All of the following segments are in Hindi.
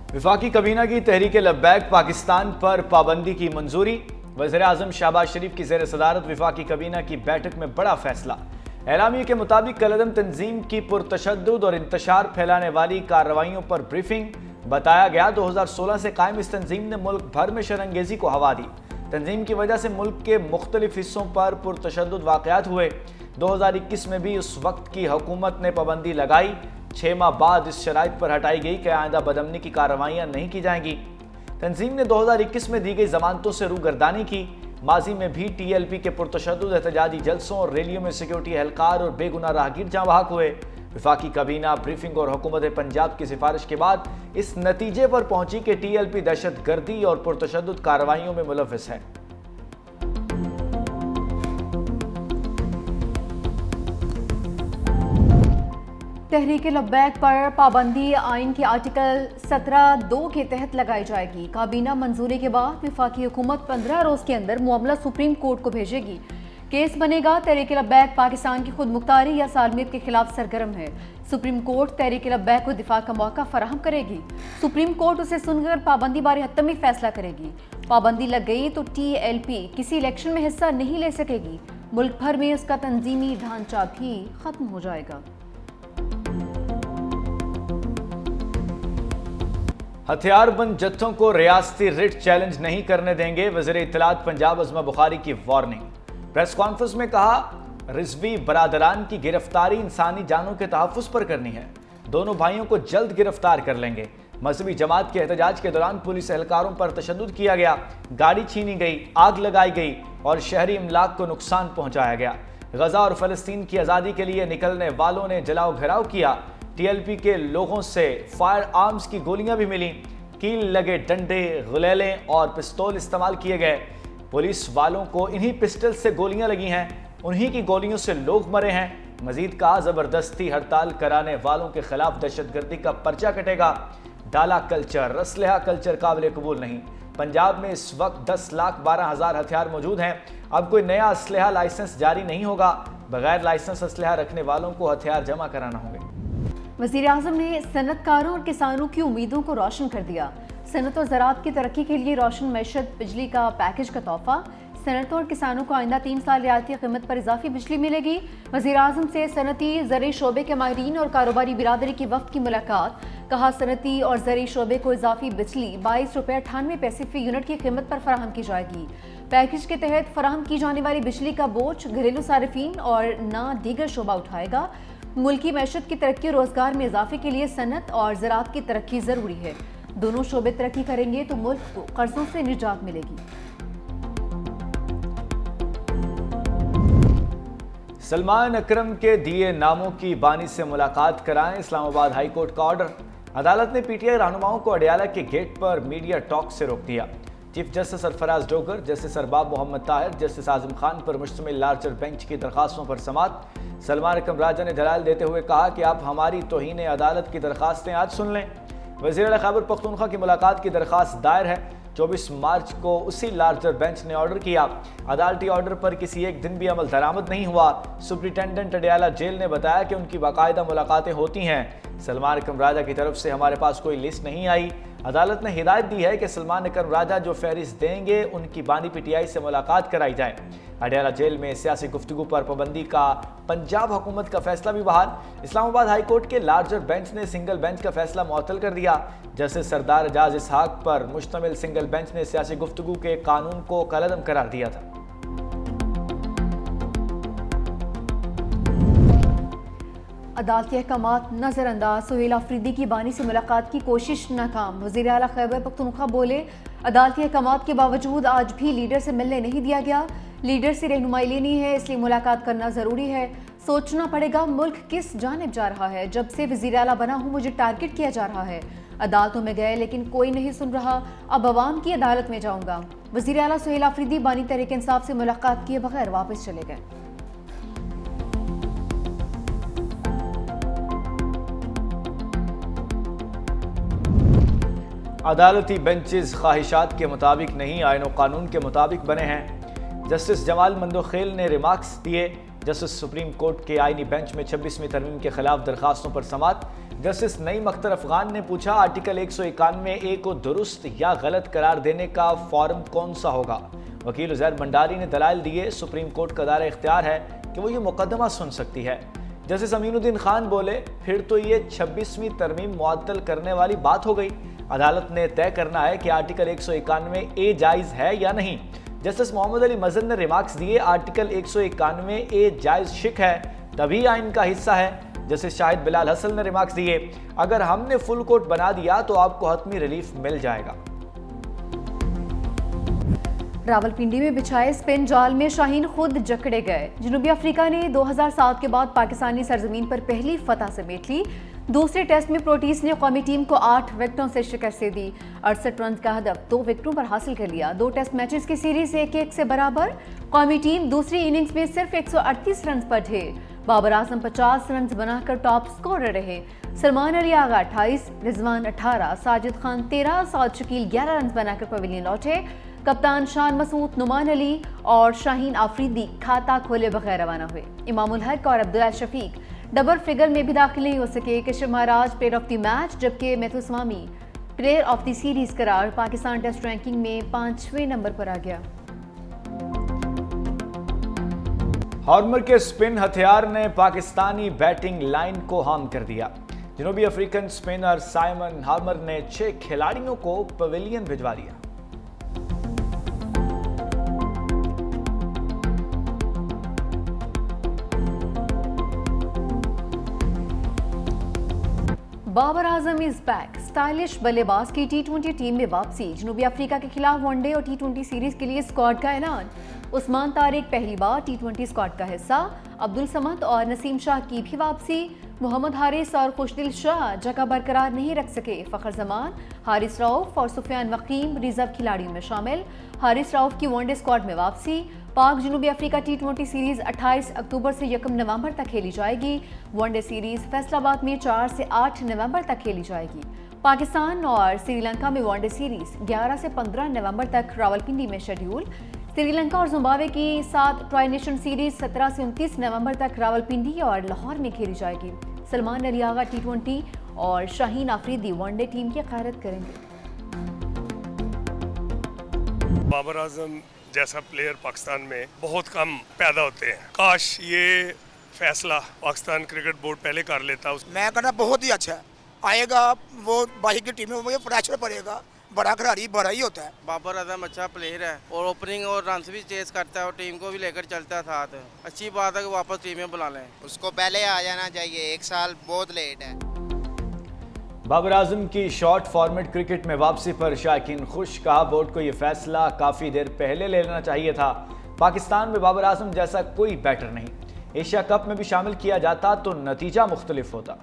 विफाकी कबीना की तहरीक लब्बैक पाकिस्तान पर पाबंदी की मंजूरी। वज़ीर-ए-आज़म शहबाज शरीफ की ज़ेर सदारत विफाकी कबीना की बैठक में बड़ा फैसला। एलामिया के मुताबिक कलअदम तंजीम की पुरतशद्दुद और इंतशार फैलाने वाली कार्रवाइयों पर ब्रीफिंग। बताया गया 2016 से कायम इस तंजीम ने मुल्क भर में शरअंगेज़ी को हवा दी। तंजीम की वजह से मुल्क के मुख्तलिफ हिस्सों पर पुरतशद्दुद वाक़यात हुए। 2021 में भी उस वक्त की हुकूमत ने पाबंदी लगाई। 6 माह बाद इस शराइत पर हटाई गई कि आइंदा बदअमनी की कार्रवाइयाँ नहीं की जाएंगी। तंजीम ने 2021 में दी गई जमानतों से रूगर्दानी की। माजी में भी TLP के पुरतशद्दुद एहतजाजी जलसों और रैलियों में सिक्योरिटी एहलकार और बेगुनाह राहगीर जहाँ बहक हुए। विफाकी कबीना ब्रीफिंग और हुकूमत पंजाब की सिफारिश के बाद इस नतीजे पर पहुंची कि TLP दहशत गर्दी और पुरतशद्दुद कार्रवाइयों में मुलव्विस है। तहरीक लब्बैक पर पाबंदी आइन के आर्टिकल 17(2) के तहत लगाई जाएगी। काबीना मंजूरी के बाद विफाकी हुकूमत 15 रोज के अंदर मामला सुप्रीम कोर्ट को भेजेगी। केस बनेगा तहरीक लब्बैक पाकिस्तान की खुद मुख्तारी या सालमियत के खिलाफ सरगर्म है। सुप्रीम कोर्ट तहरीक लब्बैक को दिफा का मौका फराहम करेगी। सुप्रीम कोर्ट उसे सुनकर पाबंदी बारे हतमी फैसला करेगी। पाबंदी लग गई तो TLP किसी इलेक्शन में हिस्सा नहीं ले सकेगी। मुल्क भर में उसका तंजीमी ढांचा भी खत्म हो जाएगा। हथियारबंद जत्थों को रियासती रिट चैलेंज नहीं करने देंगे। वज़ीर इत्तलात पंजाब अज़मा बुखारी की वार्निंग। प्रेस कॉन्फ्रेंस में कहा, रिजवी बरादरान की गिरफ्तारी इंसानी जानों के तहफ़्फ़ुज़ पर करनी है। दोनों भाइयों को जल्द गिरफ्तार कर लेंगे। मजहबी जमात के एहतजाज के दौरान पुलिस एहलकारों पर तशद्दुद किया गया, गाड़ी छीनी गई, आग लगाई गई और शहरी इमलाक को नुकसान पहुंचाया गया। गजा और फलस्तीन की आज़ादी के लिए निकलने वालों ने जलाओ घराव किया। TLP के लोगों से फायर आर्म्स की गोलियां भी मिली। कील लगे डंडे, गुलेले और पिस्तौल इस्तेमाल किए गए। पुलिस वालों को इन्हीं पिस्टल से गोलियां लगी हैं। उन्हीं की गोलियों से लोग मरे हैं। मजीद कहा, जबरदस्ती हड़ताल कराने वालों के खिलाफ दहशतगर्दी का पर्चा कटेगा। डाला कल्चर, असलहा कल्चर काबिल कबूल नहीं। पंजाब में इस वक्त 10,12,000 हथियार मौजूद हैं। अब कोई नया असलहा लाइसेंस जारी नहीं होगा। बगैर लाइसेंस असलहा रखने वालों को हथियार जमा कराना होंगे। वज़ीर-ए-आज़म ने सनतकारों और किसानों की उम्मीदों को रोशन कर दिया। सनत और ज़राअत की तरक्की के लिए रोशन मैशत बिजली का पैकेज का तोहफा। सनत और किसानों को आइंदा 3 साल रियायती कीमत पर इजाफी बिजली मिलेगी। वज़ीर-ए-आज़म से सनती ज़री शोबे के माहिरीन और कारोबारी बिरादरी की वफ़द की मुलाकात। कहा, सनती और ज़री शोबे को इजाफी बिजली 22 रुपये 98 पैसे फी यूनिट की कीमत पर फराहम की जाएगी। पैकेज के तहत फराहम की जाने वाली बिजली का बोझ घरेलू सारिफीन और ना दीगर शोबा उठाएगा। मुल्की मैशत की तरक्की और रोजगार में इजाफे के लिए सनत और ज़राअत की तरक्की जरूरी है। दोनों शोबे तरक्की करेंगे तो मुल्क को कर्जों से निजात मिलेगी। सलमान अकरम के दिए नामों की बानी से मुलाकात कराएं। इस्लामाबाद हाई कोर्ट का ऑर्डर। अदालत ने PTI रहनुमाओं को अडयाला के गेट पर मीडिया टॉक से रोक दिया। Chief justice Sarfraz Dogar, justice Arbab Mohammad Tahir, justice Azam Khan पर मुश्तमिल लार्जर बेंच की दरखास्तों पर समात। सलमान अकरम राजा ने दलाल देते हुए कहा कि आप हमारी तौहीन अदालत की दरखास्तें आज सुन लें। वज़ीर आला खैबर पख्तूनख्वा की मुलाकात की दरखास्त दायर है। 24 मार्च को उसी लार्जर बेंच ने ऑर्डर किया। अदालती ऑर्डर पर किसी एक दिन भी अमल दरामद नहीं हुआ। सुप्रिटेंडेंट अडयाला जेल ने बताया कि उनकी बाकायदा मुलाकातें होती हैं। सलमान अकरम राजा की तरफ से हमारे पास कोई लिस्ट नहीं आई। अदालत ने हिदायत दी है कि सलमान अकरम राजा जो फहरिस्त देंगे उनकी बानी PTI से मुलाकात कराई जाए। अडयाला जेल में सियासी गुफ्तगू पर पाबंदी का पंजाब हुकूमत का फैसला भी बहाल। इस्लामाबाद हाई कोर्ट के लार्जर बेंच ने सिंगल बेंच का फैसला मुअत्तल कर दिया। जस्टिस सरदार एजाज इसहाक पर मुश्तमिल सिंगल बेंच ने सियासी गुफ्तगू के कानून को कलअदम करार दिया था। अदालती अहकामात नजरअंदाज। सुहेल आफरीदी की बानी से मुलाकात की कोशिश नाकाम। वज़ीर आला खैबर पख्तूनख्वा बोले, अदालती अहकामात के बावजूद आज भी लीडर से मिलने नहीं दिया गया। लीडर से रहनुमाई लेनी है, इसलिए मुलाकात करना ज़रूरी है। सोचना पड़ेगा मुल्क किस जानिब जा रहा है। जब से वज़ीर आला बना हूँ मुझे टारगेट किया जा रहा है। अदालतों में गए लेकिन कोई नहीं सुन रहा। अब अवाम की अदालत में जाऊँगा। वज़ीर आला सुहेल आफरीदी बानी तहरीक इंसाफ से मुलाकात किए बगैर वापस चले गए। अदालती बेंचेस ख्वाहिशात के मुताबिक नहीं, आईन और कानून के मुताबिक बने हैं। जस्टिस जमाल मंदोखेल ने रिमार्क्स दिए। जस्टिस सुप्रीम कोर्ट के आईनी बेंच में 26वीं तरमीम के खिलाफ दरखास्तों पर समात। जस्टिस नईम अख्तर अफगान ने पूछा, आर्टिकल 191 ए को दुरुस्त या गलत करार देने का फॉर्म कौन सा होगा। वकील उजैर भंडारी ने दलाइल दिए, सुप्रीम कोर्ट का दायरा इख्तियार है कि वो ये मुकदमा सुन सकती है। जस्टिस अमीनुद्दीन खान बोले, फिर तो ये 26वीं तरमीम मुअत्तल करने वाली बात हो गई। अदालत ने तय करना है कि आर्टिकल 191 ए जायज़ है या नहीं। जस्टिस मोहम्मद अली मजन ने रिमार्क्स दिए, आर्टिकल 191 ए जायज़ शिक है, तभी आइन का हिस्सा है। जस्टिस शाहिद बिलाल हसन ने रिमार्क्स दिए, अगर हमने फुल कोर्ट बना दिया तो आपको हतमी रिलीफ मिल जाएगा। रावलपिंडी में बिछाए स्पिन जाल में शाहीन खुद जकड़े गए। जनूबी अफ्रीका ने 2007 के बाद पाकिस्तानी सरजमीन पर पहली फतह समेट ली। दूसरे टेस्ट में प्रोटीज ने कौमी टीम को 8 विकेटों से शिकस्त दे दी। 68 रन का हदफ 2 विकेटों पर हासिल कर लिया। 2 टेस्ट मैचेस की सीरीज 1-1 से बराबर। कौमी टीम दूसरी इनिंग्स में सिर्फ 138 रन पर ढेर। बाबर आजम 50 रन बनाकर टॉप स्कोरर रहे। सलमान अली आगा 28, रिजवान 18, साजिद खान 13, साद शकील 11 रन बनाकर पवेलियन लौटे। कप्तान शान मसूद, नुमान अली और शाहीन आफरीदी खाता खोले बगैर रवाना हुए। इमामुल हक और अब्दुल्ला शफीक डबल फिगर में भी दाखिल नहीं हो सके। Keshav Maharaj player of the match, जबकि मैथुस्वामी प्लेयर ऑफ द सीरीज करार। पाकिस्तान टेस्ट रैंकिंग में 5वें नंबर पर आ गया। हार्मर के स्पिन हथियार ने पाकिस्तानी बैटिंग लाइन को हार्म कर दिया। जनूबी अफ्रीकन स्पिनर साइमन हार्मर ने 6 खिलाड़ियों को पवेलियन भिजवा दिया। Babar Azam is back. Stylish बल्लेबाज की टी20 टीम में वापसी। जनूबी अफ्रीका के खिलाफ वनडे और टी20 सीरीज के लिए स्क्वाड का ऐलान। उस्मान तारिक पहली बार टी20 स्क्वाड का हिस्सा। अब्दुल समद और नसीम शाह की भी वापसी। मोहम्मद हारिस और खुशदिल शाह जगह बरकरार नहीं रख सके। फखर जमान, हारिस रऊफ और सुफियान वकीम रिजर्व खिलाड़ियों में शामिल। हारिस रऊफ की वनडे स्क्वाड में वापसी। पाक जनूबी अफ्रीका टी20 सीरीज 28 अक्टूबर से 1 नवंबर तक खेली जाएगी। वनडे सीरीज फैसलाबाद में 4 से 8 नवंबर तक खेली जाएगी। पाकिस्तान और श्रीलंका में वनडे सीरीज 11 से 15 नवंबर तक रावलपिंडी में शेड्यूल। श्रीलंका और जिम्बाब्वे की 7 ट्राई नेशन सीरीज 17 से 29 नवंबर तक रावलपिंडी और लाहौर में खेली जाएगी। सलमान अली आगा टी20 और शाहीन आफरीदी वनडे टीम की क़यादत करेंगे। बाबर आजम जैसा प्लेयर पाकिस्तान में बहुत कम पैदा होते हैं। काश ये फैसला पाकिस्तान क्रिकेट बोर्ड पहले कर लेता। मैं कहना बहुत ही अच्छा है, आएगा वो बाकी की टीम में वो प्रेशर पड़ेगा, बड़ा खिलाड़ी बड़ा ही होता है। बाबर आजम अच्छा प्लेयर है और ओपनिंग और रन भी चेस करता है और टीम को भी लेकर चलता है साथ। अच्छी बात है कि वापस टीम में बुला लें। उसको पहले आ जाना चाहिए, 1 साल बहुत लेट है। बाबर आजम की शॉर्ट फॉर्मेट क्रिकेट में वापसी पर शायकीन खुश। कहा, बोर्ड को यह फैसला काफ़ी देर पहले ले लेना चाहिए था। पाकिस्तान में बाबर आजम जैसा कोई बैटर नहीं। एशिया कप में भी शामिल किया जाता तो नतीजा मुख्तलिफ होता।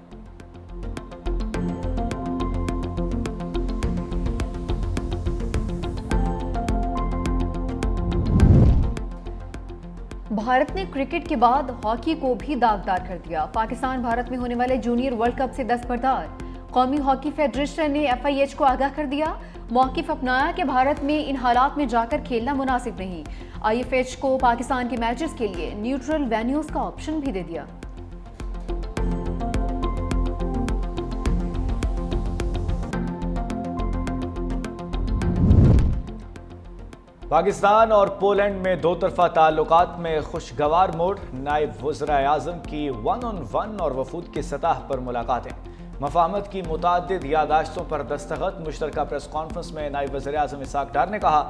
भारत ने क्रिकेट के बाद हॉकी को भी दागदार कर दिया। पाकिस्तान भारत में होने वाले जूनियर वर्ल्ड कप से दस्तबरदार। कौमी हॉकी फेडरेशन ने FIH को आगाह कर दिया। मौक़िफ़ अपनाया कि भारत में इन हालात में जाकर खेलना मुनासिब नहीं। IFH को पाकिस्तान के मैचेस के लिए न्यूट्रल वेन्यूज का ऑप्शन भी दे दिया। पाकिस्तान और पोलैंड में दो तरफा ताल्लुकात में खुशगवार मोड़। नायब वज़ीर-ए-आज़म की 1-on-1 और वफूद की सतह पर मुलाकातें। मफाहमत की मुताद्दिद यादाश्तों पर दस्तखत। मुश्तरका प्रेस कॉन्फ्रेंस में नायब वज़ीर-ए-आज़म इसहाक डार ने कहा,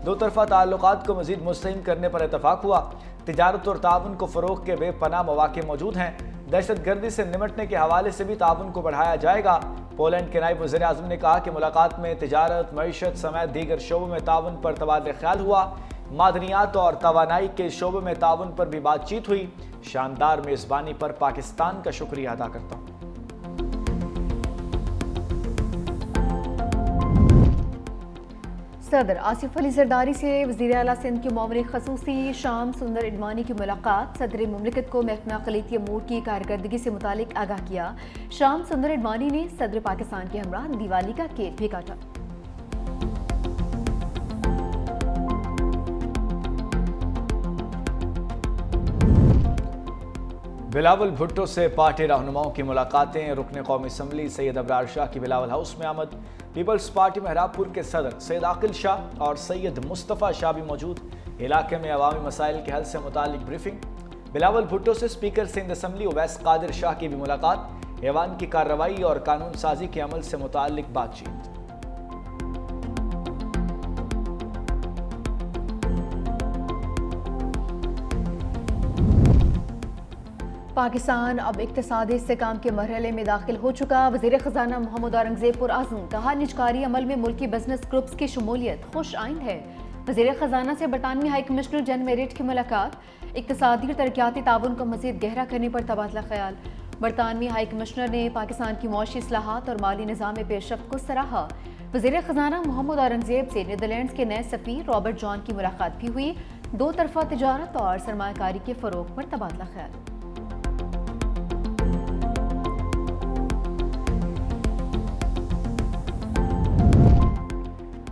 दो तरफा ताल्लुकात को मज़ीद मुस्तहिम करने पर इतफाक़ हुआ। तिजारत और ताउन को फ़रोग़ के बेपनाह मौक़े मौजूद हैं। दहशत गर्दी से निमटने के हवाले से भी ताउन को बढ़ाया जाएगा। पोलैंड के नायब वज़ीर-ए-आज़म ने कहा कि मुलाकात में तिजारत, मईशत समेत दीगर शोबों में ताउन पर तबादला ख्याल हुआ। मादनियात और तवानाई के शोबे में ताउन पर भी बातचीत हुई। शानदार मेज़बानी पर पाकिस्तान का शुक्रिया अदा करता हूँ। सदर आसिफ अली जरदारी से वज़ीर आला सिंध के मामले खसूसी शाम सुंदर इडवानी की मुलाकात। सदर मुमलिकत को महकमा अक़लियती अमूर की कारकर्दगी से मुतालिक आगाह किया। शाम सुंदर इडवानी ने सदर पाकिस्तान के हमरा दिवाली का केक भी काटा। बिलावल भुट्टो से पार्टी रहनुमाओं की मुलाकातें। रुकने कौमी असम्बली सैयद अबरार शाह की बिलावल हाउस में आमद। पीपल्स पार्टी मेहराबपुर के सदर सैयद आकिल शाह और सैयद मुस्तफ़ा शाह भी मौजूद। इलाके में अवामी मसाइल के हल से मुतालिक ब्रीफिंग। बिलावल भुट्टो से स्पीकर सिंध असम्बली उवैस कादिर शाह की भी मुलाकात। ऐवान की कार्रवाई और कानून साजी के अमल से मुतालिक बातचीत। पाकिस्तान अब इक्तिसादी इस्तेहकाम के मरहले में दाखिल हो चुका। वज़ीर ख़जाना मोहम्मद औरंगज़ेब पुरआज़म कहा, निजकारी अमल में मुल्की बिजनेस ग्रुप्स की शमूलियत खुश आइंद है। वज़ीर ख़जाना से बरतानवी हाई कमिश्नर जन मेरिट की मुलाकात। इक्तिसादी और तरक्याती ताउन को मज़ीद गहरा करने पर तबादला ख्याल। बरतानवी हाई कमिश्नर ने पाकिस्तान की मुआशी इस्लाहात और माली निज़ाम में पेशरफ्त को सराहा। वज़ीर ख़जाना मोहम्मद औरंगज़ेब से नीदरलैंड्स के नए सफ़ीर रॉबर्ट जॉन की मुलाकात भी हुई। दो तरफ़ा तिजारत और सरमायाकारी के फ़रोग़ पर तबादला ख्याल।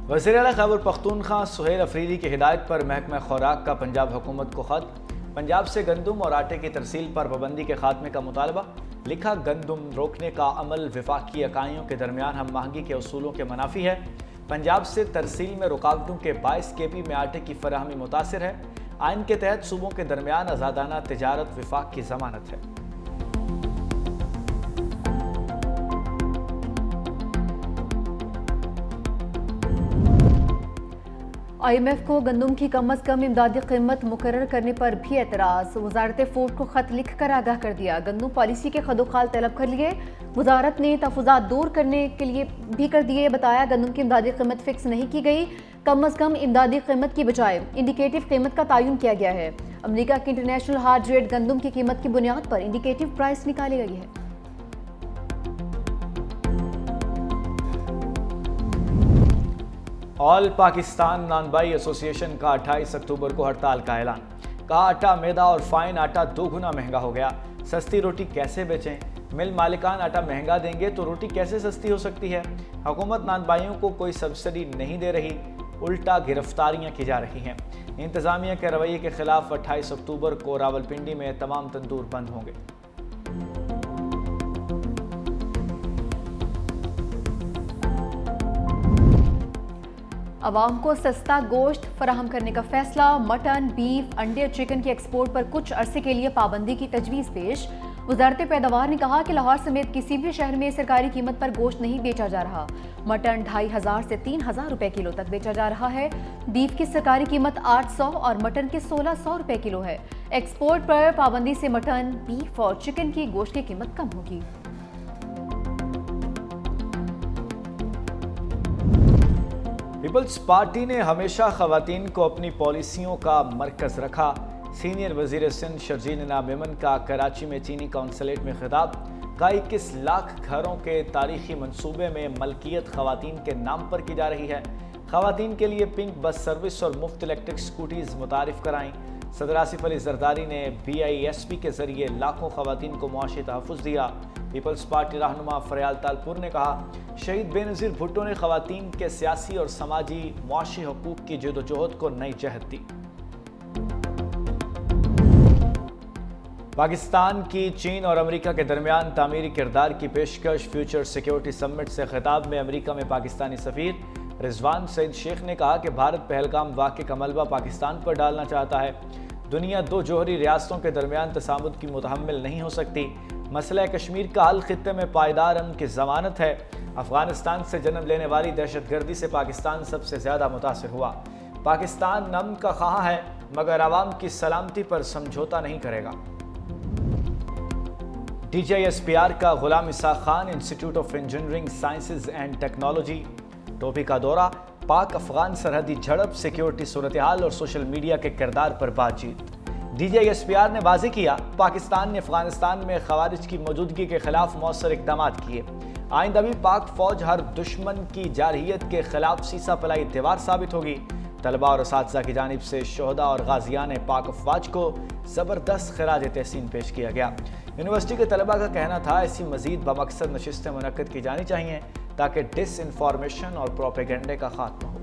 वज़ीर आला खैबर पख्तूनख्वा सुहेल अफरीदी की हिदायत पर महकमा खुराक का पंजाब हुकूमत को खत। पंजाब से गंदम और आटे की तरसील पर पाबंदी के खात्मे का मुतालबा। लिखा, गंदम रोकने का अमल वफाकी इकाइयों के दरमियान हम महंगी के उसूलों के मुनाफी है। पंजाब से तरसील में रुकावटों के बायस केपी में आटे की फराहमी मुतासिर है। आइन के तहत सूबों के दरमियान आज़ादाना तिजारत वफाक की ज़मानत है। IMF को गंदम की कम अज़ कम इमदादी कीमत मुकर्रर करने पर भी एतराज़। वजारत फूड को खत लिख कर आगाह कर दिया। गंदम पॉलिसी के खदोखाल तलब कर लिए। वजारत ने तहफ़्फ़ुज़ात दूर करने के लिए भी कर दिए। बताया, गंदम की इमदादी कीमत फिक्स नहीं की गई। कम अज़ कम इमदादी कीमत की बजाय इंडिकेटिव कीमत का तयन किया गया है। अमरीका की इंटरनेशनल हार्ड रेट गंदम की कीमत की बुनियाद पर इंडिकेटिव प्राइस निकाली गई है। ऑल पाकिस्तान नानबाई एसोसिएशन का 28 अक्टूबर को हड़ताल का ऐलान। कहा, आटा, मैदा और फाइन आटा 2 गुना महंगा हो गया। सस्ती रोटी कैसे बेचें? मिल मालिकान आटा महंगा देंगे तो रोटी कैसे सस्ती हो सकती है? हुकूमत नानबाइयों को कोई सब्सिडी नहीं दे रही, उल्टा गिरफ्तारियां की जा रही हैं। इंतजामिया के रवैये के खिलाफ 28 अक्टूबर को रावलपिंडी में तमाम तंदूर बंद होंगे। अवाम को सस्ता गोश्त फराहम करने का फैसला। मटन, बीफ, अंडे और चिकन की एक्सपोर्ट पर कुछ अरसे के लिए पाबंदी की तजवीज़ पेश। वजारत पैदावार ने कहा कि लाहौर समेत किसी भी शहर में सरकारी कीमत पर गोश्त नहीं बेचा जा रहा। मटन 2500 से 3000 रुपए किलो तक बेचा जा रहा है। बीफ की सरकारी कीमत 800 और मटन की 1600 रुपए किलो है। एक्सपोर्ट पर पाबंदी से मटन, बीफ और चिकन की गोश्त की कीमत कम होगी। पीपल्स पार्टी ने हमेशा खवातीन को अपनी पॉलिसियों का मरकज रखा। सीनियर वजीर सिंध शर्जील मेमन का कराची में चीनी कौंसलेट में खिताब। का 21 लाख घरों के तारीखी मंसूबे में मलकियत खवातीन के नाम पर की जा रही है। खवातीन के लिए पिंक बस सर्विस और मुफ्त इलेक्ट्रिक स्कूटीज मुतारिफ कराई। सदर आसिफ अली जरदारी ने BISP के जरिए लाखों खवातीन को मुआशी तहफ़्फ़ुज़ दिया। पीपल्स पार्टी रहनुमा फरयाल तालपुर ने कहा, शहीद बेनज़ीर भुट्टो ने खवातीन के सियासी और समाजी मुआशी हकूक़ की जदोजहद को नई जहत दी। पाकिस्तान की चीन और अमेरिका के दरमियान तामीरी किरदार की पेशकश। फ्यूचर सिक्योरिटी समिट से खिताब में अमेरिका में पाकिस्तानी सफ़ीर रिजवान सईद शेख ने कहा कि भारत पहलगाम वाक़े का मलबा पाकिस्तान पर डालना चाहता है। दुनिया दो जोहरी रियासतों के दरमियान तसामुद की मुतहम्मिल नहीं हो सकती। मसला कश्मीर का हल खित्ते में पायदार अमन की ज़मानत है। अफगानिस्तान से जन्म लेने वाली दहशतगर्दी से पाकिस्तान सबसे ज़्यादा मुतासिर हुआ। पाकिस्तान अमन का ख्वाह है मगर आवाम की सलामती पर समझौता नहीं करेगा। DGISPR का Ghulam Ishaq Khan institute of engineering sciences and technology Topi का दौरा। पाक अफगान सरहदी झड़प, सिक्योरिटी सूरत हाल और सोशल मीडिया के किरदार पर बातचीत। DGISPR ने वाज़ेह किया, पाकिस्तान ने अफगानिस्तान में खवारिज की मौजूदगी के खिलाफ मौसर इक़दाम किए। आइंदा भी पाक फौज हर दुश्मन की जारहियत के खिलाफ सीसा पलाई दीवार साबित होगी। तलबा और असातिज़ा की जानिब से शोहदा और गाजियान पाक अफवाज को ज़बरदस्त खिराज तहसीन पेश किया गया। यूनिवर्सिटी के तलबा का कहना था, ऐसी मज़ीद बामकसद नशिस्तें मुनक्कद की जानी चाहिए ताकि डिसइंफॉर्मेशन और प्रोपेगेंडे का खात्मा हो।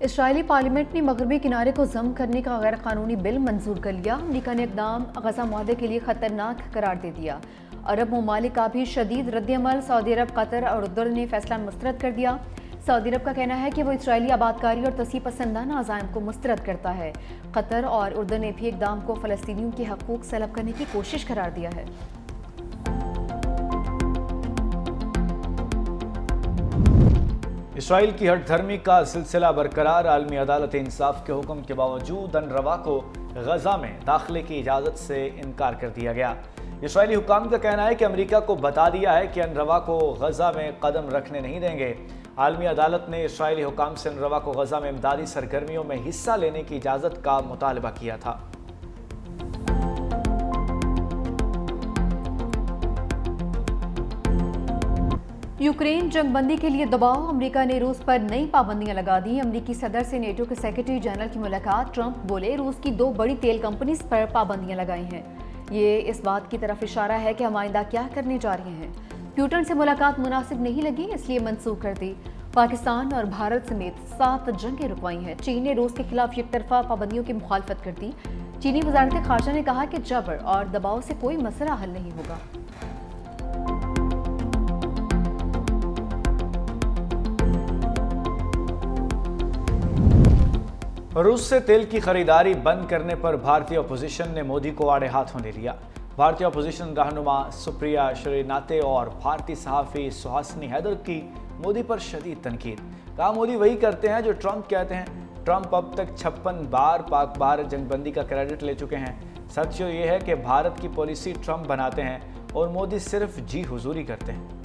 इसराइली पार्लियामेंट ने मगरबी किनारे को जम करने का गैर कानूनी बिल मंजूर कर लिया। अमेरिका ने इकदाम गजा मुआहदे के लिए खतरनाक करार दे दिया। अरब ममालिक का भी शदीद रद्दअमल। सऊदी अरब, कतर और उर्दुन ने फैसला मुस्तरद कर दिया। सऊदी अरब का कहना है कि वो इसराइली आबादकारी और तसी पसंदाना अज़ाइम को मुस्तरद करता है। कतर और उर्दुन ने भी इकदाम को फ़लस्तीनियों के हकूक़ सलब करने की कोशिश करार दिया है। इसराइल की हठधर्मी का सिलसिला बरकरार। आलमी अदालत इंसाफ के हुक्म के बावजूद अनरवा को गजा में दाखिले की इजाज़त से इनकार कर दिया गया। इसराइली हुकाम का कहना है कि अमेरिका को बता दिया है कि अनरवा को गजा में कदम रखने नहीं देंगे। आलमी अदालत ने इसराइली हुकाम से अनरवा को गजा में इमदादी सरगर्मियों में हिस्सा लेने की इजाज़त का मुतालबा किया था। यूक्रेन जंगबंदी के लिए दबाव। अमेरिका ने रूस पर नई पाबंदियां लगा दी। अमेरिकी सदर से नेटो के सेक्रेटरी जनरल की मुलाकात। ट्रंप बोले रूस की 2 बड़ी तेल कंपनीज पर पाबंदियां लगाई हैं। ये इस बात की तरफ इशारा है कि हम आइंदा क्या करने जा रहे हैं। प्यूटन से मुलाकात मुनासिब नहीं लगी, इसलिए मनसूख कर दी। पाकिस्तान और भारत समेत 7 जंगें रुकवाई हैं। चीन ने रूस के खिलाफ एकतरफा पाबंदियों की मुखालफत कर दी। चीनी वजारत खारजा ने कहा कि जबर और दबाव से कोई मसला हल नहीं होगा। रूस से तेल की खरीदारी बंद करने पर भारतीय अपोजिशन ने मोदी को आड़े हाथों ले लिया। भारतीय अपोजिशन रहनुमा सुप्रिया श्रीनाथे और भारतीय सहाफ़ी सुहासिनी हैदर की मोदी पर शदीद तनकीद। कहा मोदी वही करते हैं जो ट्रंप कहते हैं। ट्रंप अब तक 56 बार पाक भारत जंगबंदी का क्रेडिट ले चुके हैं। सच ये है कि भारत की पॉलिसी ट्रंप बनाते हैं और मोदी सिर्फ जी हुजूरी करते हैं।